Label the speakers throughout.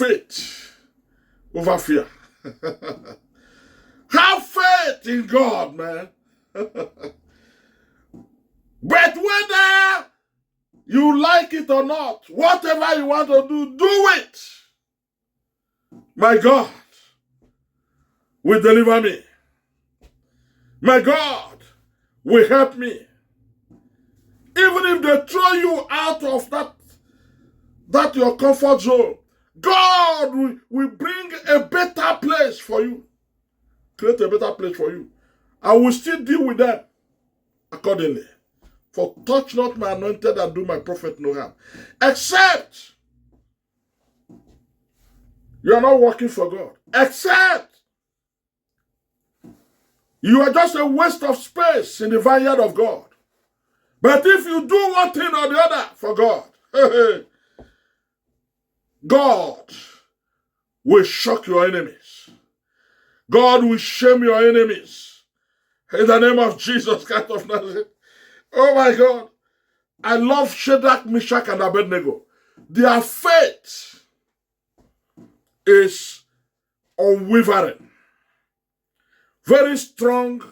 Speaker 1: faith over fear. Have faith in God, man. But whether you like it or not, whatever you want to do, do it. My God will deliver me. My God will help me. Even if they throw you out of that your comfort zone, God will bring a better place for you. Create a better place for you. I will still deal with them accordingly. For touch not my anointed and do my prophet no harm. Except you are not working for God. Except you are just a waste of space in the vineyard of God. But if you do one thing or the other for God, God will shock your enemies. God will shame your enemies. In the name of Jesus Christ of Nazareth. Oh my God. I love Shadrach, Meshach, and Abednego. Their faith is unwavering. Very strong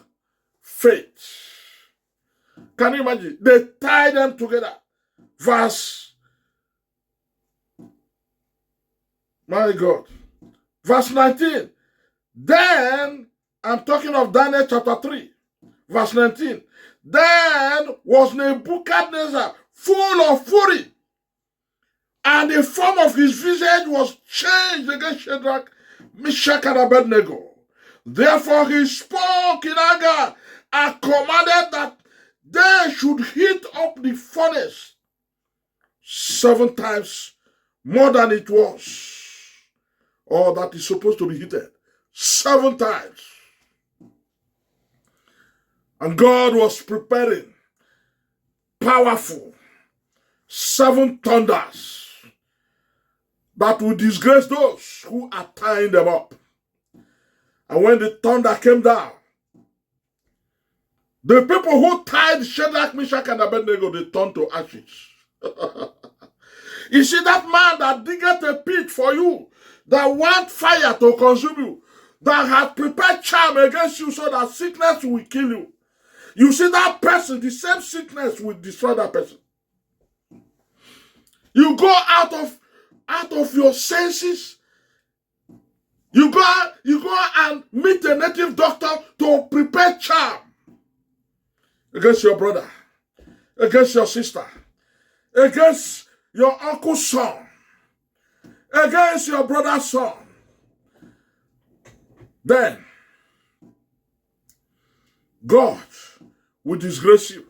Speaker 1: faith. Can you imagine? They tie them together. My God. Verse 19. Then, I'm talking of Daniel chapter 3. Verse 19. Then was Nebuchadnezzar full of fury, and the form of his visage was changed against Shadrach, Meshach, and Abednego. Therefore he spoke in anger and commanded that they should heat up the furnace 7 times more than it was, or that is supposed to be heated 7 times. And God was preparing powerful 7 thunders that would disgrace those who are tying them up. And when the thunder came down, the people who tied Shadrach, Meshach, and Abednego, they turned to ashes. You see, that man that digged a pit for you, that want fire to consume you, that has prepared charm against you so that sickness will kill you. You see that person, the same sickness will destroy that person. You go out of your senses. You go and meet a native doctor to prepare charm against your brother, against your sister, against your uncle's son, against your brother's son. Then God will disgrace you.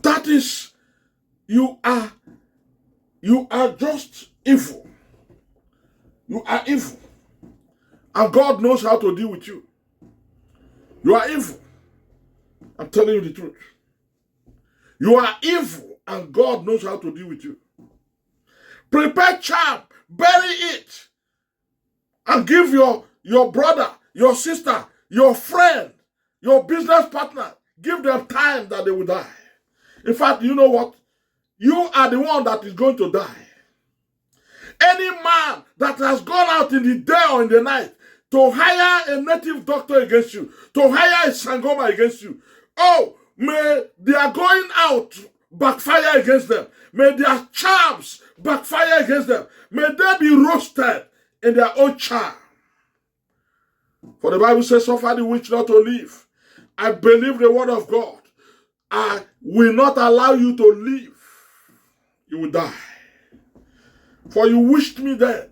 Speaker 1: That is, you are just evil. You are evil. And God knows how to deal with you. You are evil. I'm telling you the truth. You are evil and God knows how to deal with you. Prepare charm, bury it, and give your brother, your sister, your friend, your business partner, give them time that they will die. In fact, you know what? You are the one that is going to die. Any man that has gone out in the day or in the night to hire a native doctor against you, to hire a sangoma against you, oh, may their going out backfire against them. May their charms backfire against them. May they be roasted in their own charm. For the Bible says, suffer the witch not to live. I believe the word of God. I will not allow you to live. You will die. For you wished me dead.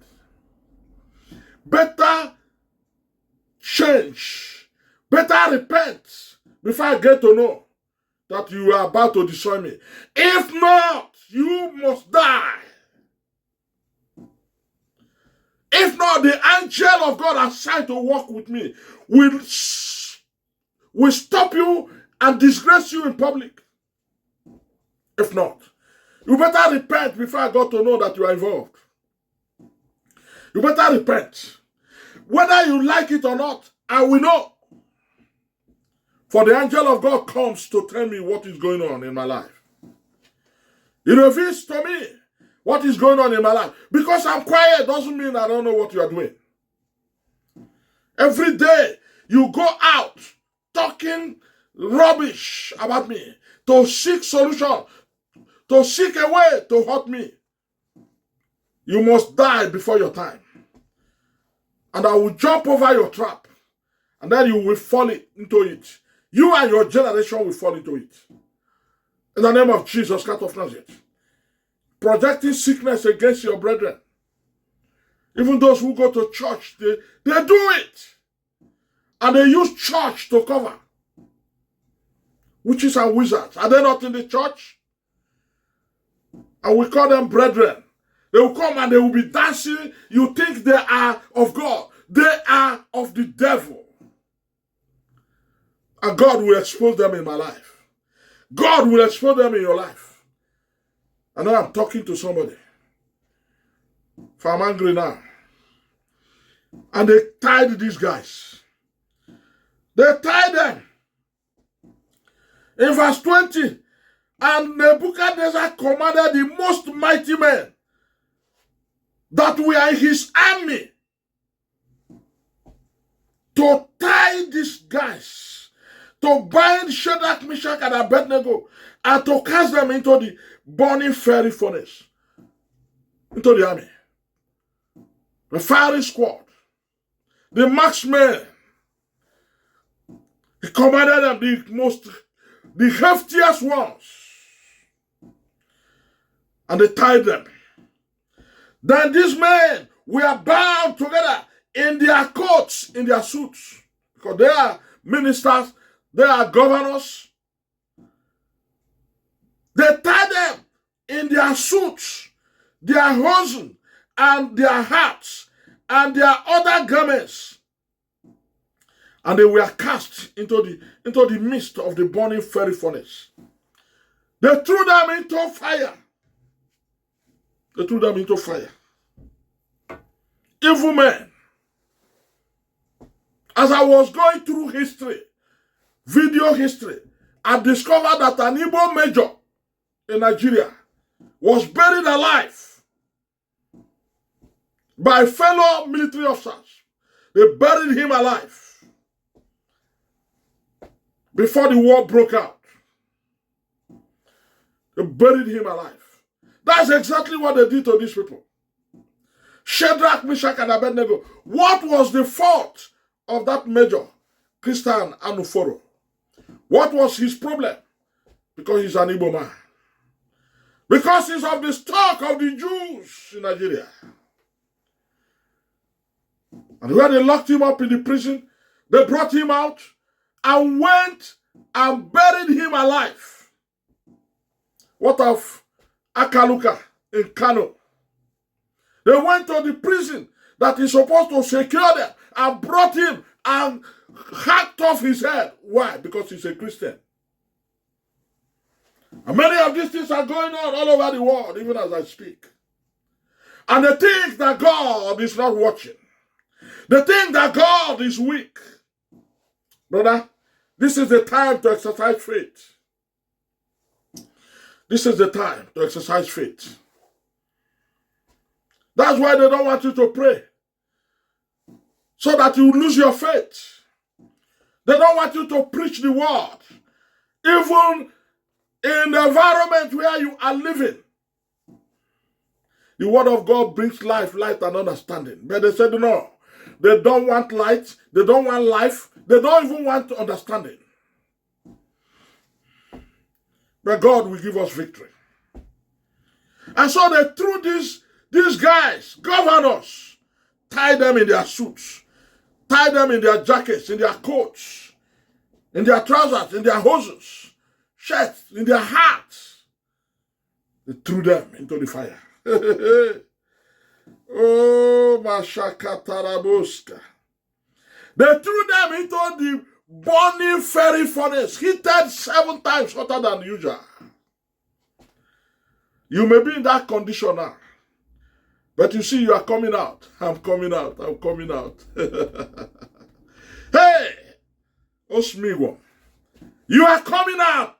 Speaker 1: Better change. Better repent before I get to know that you are about to destroy me. If not, you must die. If not, the angel of God assigned to walk with me will stop you and disgrace you in public. If not, you better repent before I got to know that you are involved. You better repent. Whether you like it or not, I will know. For the angel of God comes to tell me what is going on in my life. He reveals to me what is going on in my life. Because I'm quiet doesn't mean I don't know what you are doing. Every day you go out talking rubbish about me to seek solution, to seek a way to hurt me. You must die before your time. And I will jump over your trap. And then you will fall into it. You and your generation will fall into it. In the name of Jesus Christ of Nazareth. Projecting sickness against your brethren. Even those who go to church, they do it. And they use church to cover. Witches and wizards. Are they not in the church? And we call them brethren. They will come and they will be dancing. You think they are of God. They are of the devil. And God will expose them in my life. God will expose them in your life. And now I'm talking to somebody. If I'm angry now. And they tied these guys. They tied them. In verse 20. And Nebuchadnezzar commanded the most mighty men that were in his army to tie these guys, to bind Shadrach, Meshach, and Abednego, and to cast them into the burning fiery furnace, into the army. The fiery squad, the marksmen. He commanded them, the heftiest ones, and they tied them. Then these men were bound together in their coats, in their suits, because they are ministers, they are governors. They tied them in their suits, their hosen, and their hats, and their other garments. And they were cast into the midst of the burning fiery furnace. They threw them into fire. They threw them into fire. Evil men. As I was going through history, video history, I discovered that an Igbo major in Nigeria was buried alive by fellow military officers. They buried him alive before the war broke out. They buried him alive. That's exactly what they did to these people. Shadrach, Meshach, and Abednego. What was the fault of that major, Christian Anuforo? What was his problem? Because he's an Igbo man. Because he's of the stock of the Jews in Nigeria. And when they locked him up in the prison, they brought him out and went and buried him alive. What of Akaluka in Kano? They went to the prison that is supposed to secure them and brought him and hacked off his head. Why? Because he's a Christian. And many of these things are going on all over the world, even as I speak. And they think that God is not watching. They think that God is weak. Brother, this is the time to exercise faith. This is the time to exercise faith. That's why they don't want you to pray. So that you lose your faith. They don't want you to preach the word. Even in the environment where you are living. The word of God brings life, light, and understanding. But they said no. They don't want light. They don't want life. They don't even want understanding. But God will give us victory. And so they threw these guys, governors, tied them in their suits, tied them in their jackets, in their coats, in their trousers, in their hoses, shirts, in their hats. They threw them into the fire. Oh, Mashakatarabuska. They threw them into the burning fiery furnace, heated 7 times hotter than usual. You may be in that condition now. But you see, you are coming out. I'm coming out. I'm coming out. Hey! Osmigo. You are coming out.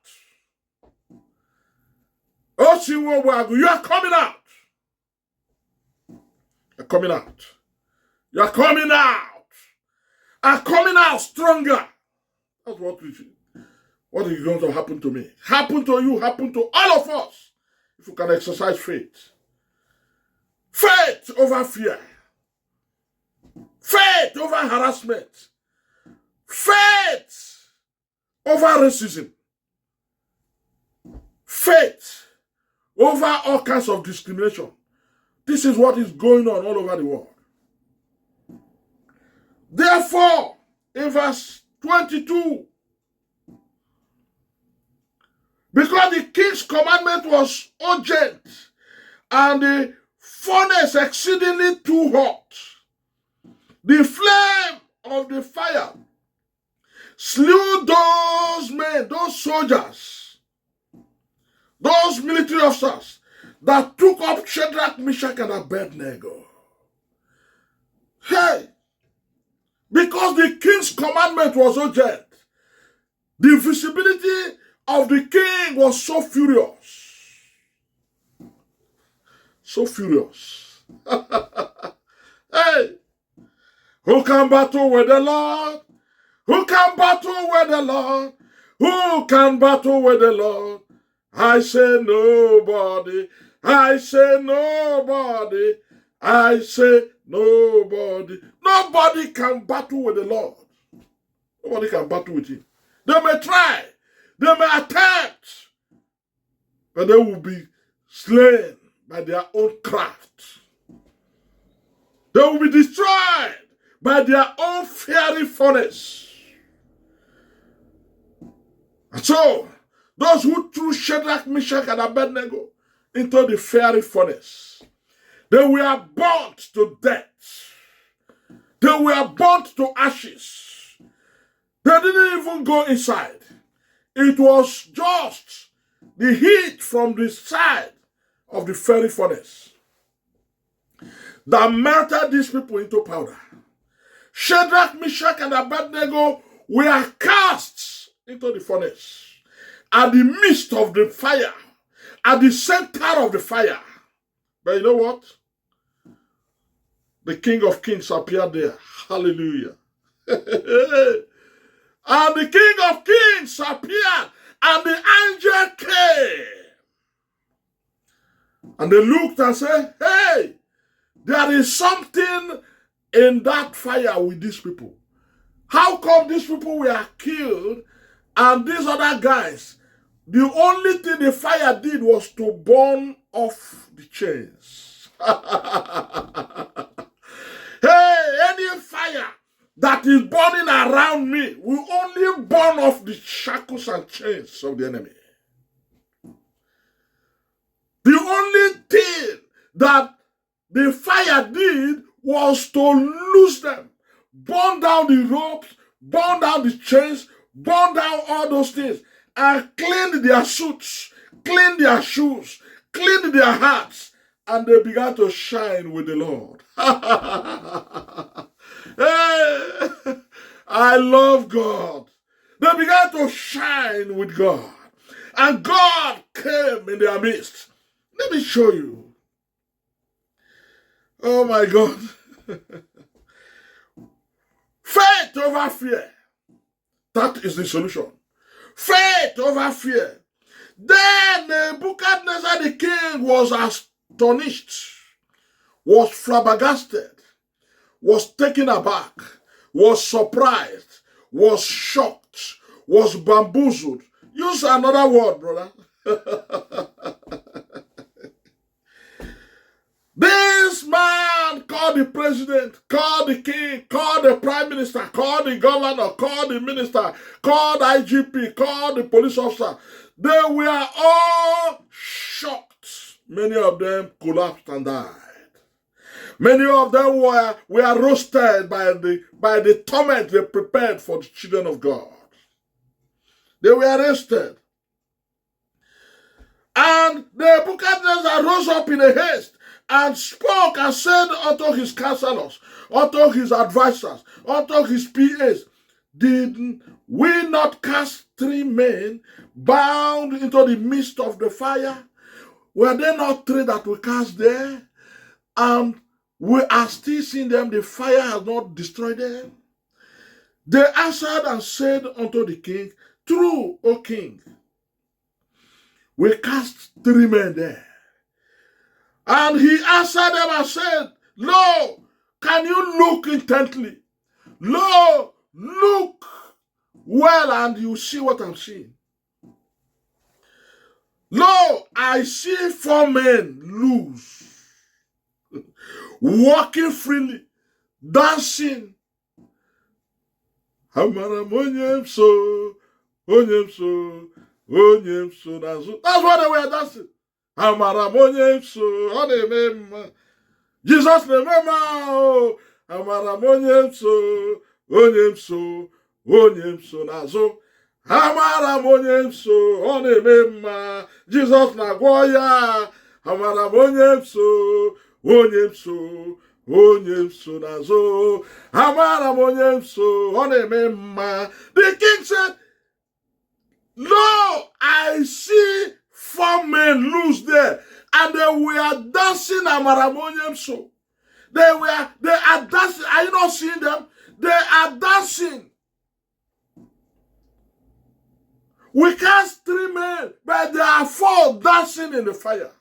Speaker 1: Osiwowagu. You are coming out. coming out. You are coming out. I'm coming out stronger. That's what we should. What is going to happen to me? Happen to you, happen to all of us. If you can exercise faith. Faith over fear. Faith over harassment. Faith over racism. Faith over all kinds of discrimination. This is what is going on all over the world. Therefore, in verse 22, because the king's commandment was urgent and the furnace exceedingly too hot, the flame of the fire slew those men, those soldiers, those military officers that took up Shadrach, Meshach, and Abednego. Hey, because the king's commandment was urgent, the visibility of the king was so furious. So furious. Hey, who can battle with the Lord? Who can battle with the Lord? Who can battle with the Lord? I say nobody. I say nobody. I say nobody. Nobody can battle with the Lord. Nobody can battle with him. They may try. They may attempt. But they will be slain by their own craft. They will be destroyed by their own fiery furnace. And so, those who threw Shadrach, Meshach, and Abednego into the fiery furnace, they were burnt to death. They were burnt to ashes. They didn't even go inside. It was just the heat from the side of the fiery furnace that melted these people into powder. Shadrach, Meshach, and Abednego were cast into the furnace at the midst of the fire, at the center of the fire. But you know what? The King of Kings appeared there. Hallelujah. And the King of Kings appeared, and the angel came. And they looked and said, hey, there is something in that fire with these people. How come these people were killed and these other guys, the only thing the fire did was to burn off the chains? Hey, any fire that is burning around me will only burn off the shackles and chains of the enemy. The only thing that the fire did was to loose them, burn down the ropes, burn down the chains, burn down all those things, and clean their suits, clean their shoes, clean their hearts, and they began to shine with the Lord. Hey, I love God. They began to shine with God, and God came in their midst. Let me show you. Oh my God. Faith over fear. That is the solution. Faith over fear. Then Nebuchadnezzar the king was astonished, was flabbergasted, was taken aback, was surprised, was shocked, was bamboozled. Use another word, brother. This man called the president, called the king, called the prime minister, called the governor, called the minister, called IGP, called the police officer. They were all shocked. Many of them collapsed and died. Many of them were roasted by the torment they prepared for the children of God. They were arrested. And Nebuchadnezzar rose up in a haste and spoke and said unto his counselors, unto his advisors, unto his PAs, did we not cast 3 men bound into the midst of the fire? Were there not 3 that we cast there? And we are still seeing them. The fire has not destroyed them. They answered and said unto the king, True, O king, we cast 3 men there. And he answered them and said, Lo, can you look intently? Lo, look well, and you see what I'm seeing. Lo, I see 4 men loose, walking freely, dancing. That's what they were dancing. Jesus Jesus na-agwọ amara m onye nso n'azụ amara m onye nso ọ na-eme mma. The king said, Lo, I see 4 men loose there, and they were dancing amara m onye nso. They are dancing. Are you not seeing them? They are dancing. We cast 3 men, but there are 4 dancing in the fire.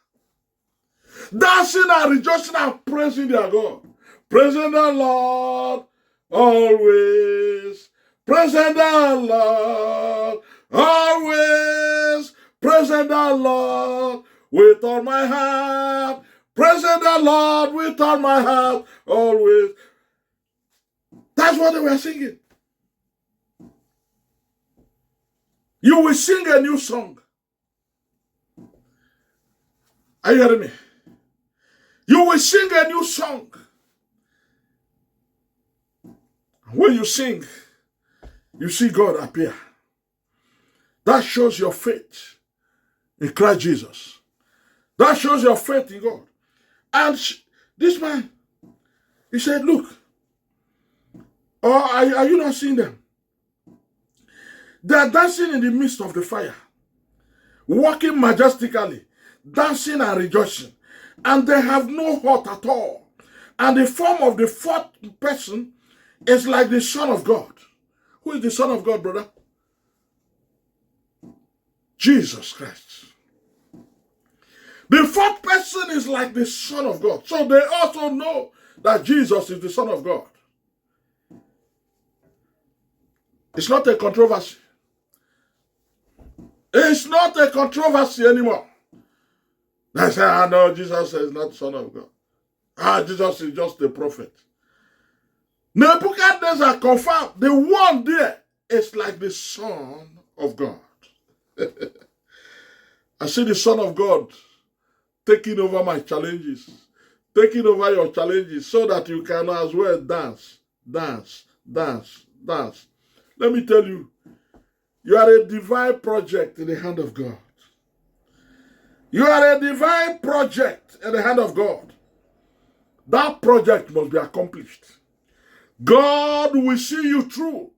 Speaker 1: Dancing and rejoicing and praising their God. Praising the Lord always. Praising the Lord always. Praising the Lord with all my heart. Praising the Lord with all my heart always. That's what they were singing. You will sing a new song. Are you hearing me? You will sing a new song. When you sing, you see God appear. That shows your faith in Christ Jesus. That shows your faith in God. And this man, he said, Look, are you not seeing them? They are dancing in the midst of the fire, walking majestically, dancing and rejoicing. And they have no hurt at all. And the form of the 4th person is like the Son of God. Who is the Son of God, brother? Jesus Christ. The 4th person is like the Son of God. So they also know that Jesus is the Son of God. It's not a controversy. It's not a controversy anymore. They say, no, Jesus is not the Son of God. Jesus is just the prophet. Nebuchadnezzar confirmed the one there is like the Son of God. I see the Son of God taking over my challenges, taking over your challenges so that you can as well dance. Let me tell you, you are a divine project in the hand of God. You are a divine project in the hand of God. That project must be accomplished. God will see you through.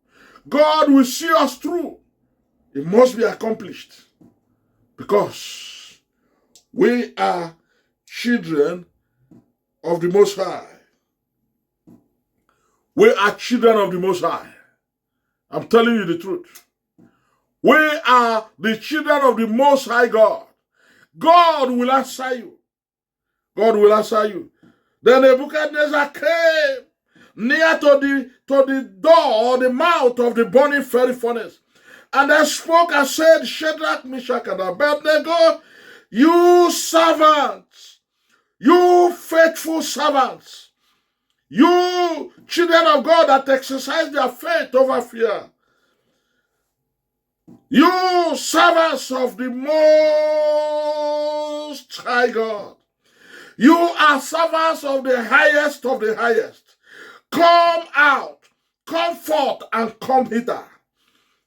Speaker 1: God will see us through. It must be accomplished. Because we are children of the Most High. We are children of the Most High. I'm telling you the truth. We are the children of the Most High God. God will answer you. God will answer you. Then Nebuchadnezzar came near to the door, the mouth of the burning fiery furnace. And they spoke and said, Shadrach, Meshach, and Abednego, you servants, you faithful servants, you children of God that exercise their faith over fear, you servants of the Most High God, you are servants of the highest of the highest. Come out, come forth, and come hither.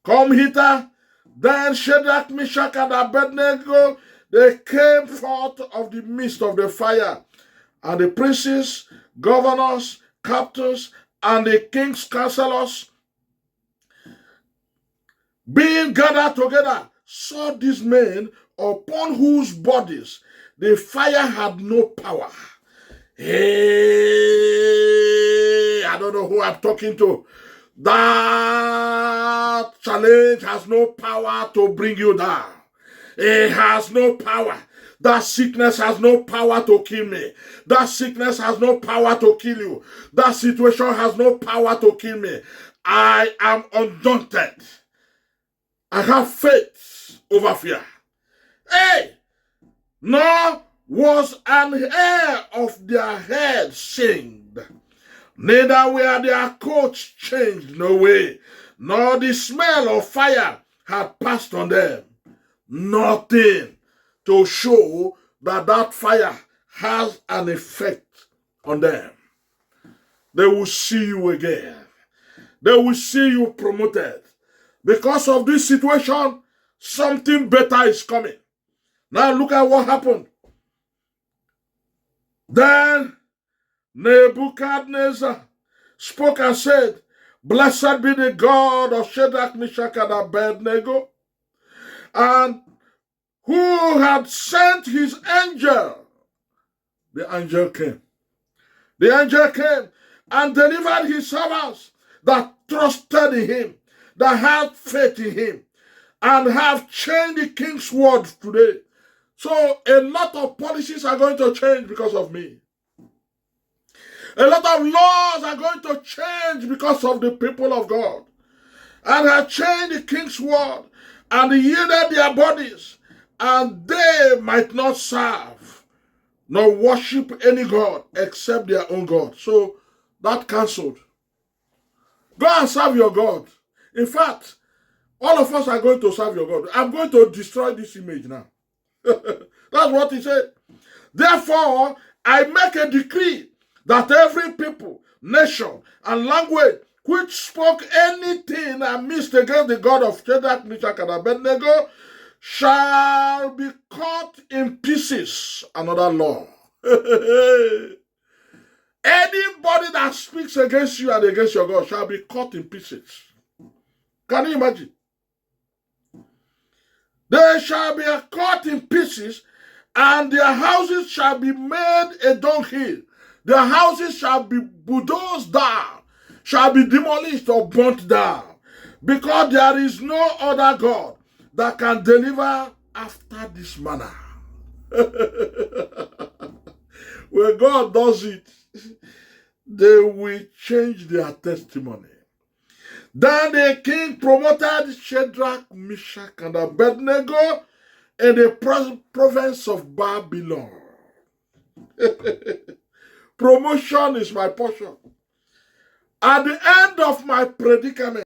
Speaker 1: Come hither. Then Shadrach, Meshach, and Abednego, they came forth of the midst of the fire. And the princes, governors, captains, and the king's counselors, being gathered together, saw these men upon whose bodies the fire had no power. Amen. who I'm talking to, that challenge has no power to bring you down. It has no power. That sickness has no power to kill me. That sickness has no power to kill you. That situation has no power to kill me. I am undaunted. I have faith over fear. Hey! Nor was an hair of their head singed, neither were their coats changed, no way, nor the smell of fire had passed on them. Nothing to show that that fire has an effect on them. They will see you again. They will see you promoted. Because of this situation, something better is coming. Now look at what happened. Then Nebuchadnezzar spoke and said, Blessed be the God of Shadrach, Meshach, and Abednego, and who had sent his angel. The angel came. The angel came and delivered his servants that trusted in him, that had faith in him, and have changed the king's word today. So a lot of policies are going to change because of me. A lot of laws are going to change because of the people of God. And have changed the king's word and yielded their bodies, and they might not serve nor worship any God except their own God. So that cancelled. Go and serve your God. In fact, all of us are going to serve your God. I'm going to destroy this image now. That's what he said. Therefore, I make a decree that every people, nation, and language which spoke anything amiss against the God of Shadrach, Meshach, and Abednego shall be cut in pieces. Another law. Anybody that speaks against you and against your God shall be cut in pieces. Can you imagine? They shall be cut in pieces, and their houses shall be made a dunghill. Their houses shall be bulldozed down, shall be demolished or burnt down, because there is no other God that can deliver after this manner. When God does it, they will change their testimony. Then the king promoted Shadrach, Meshach, and Abednego in the province of Babylon. Promotion is my portion. At the end of my predicament,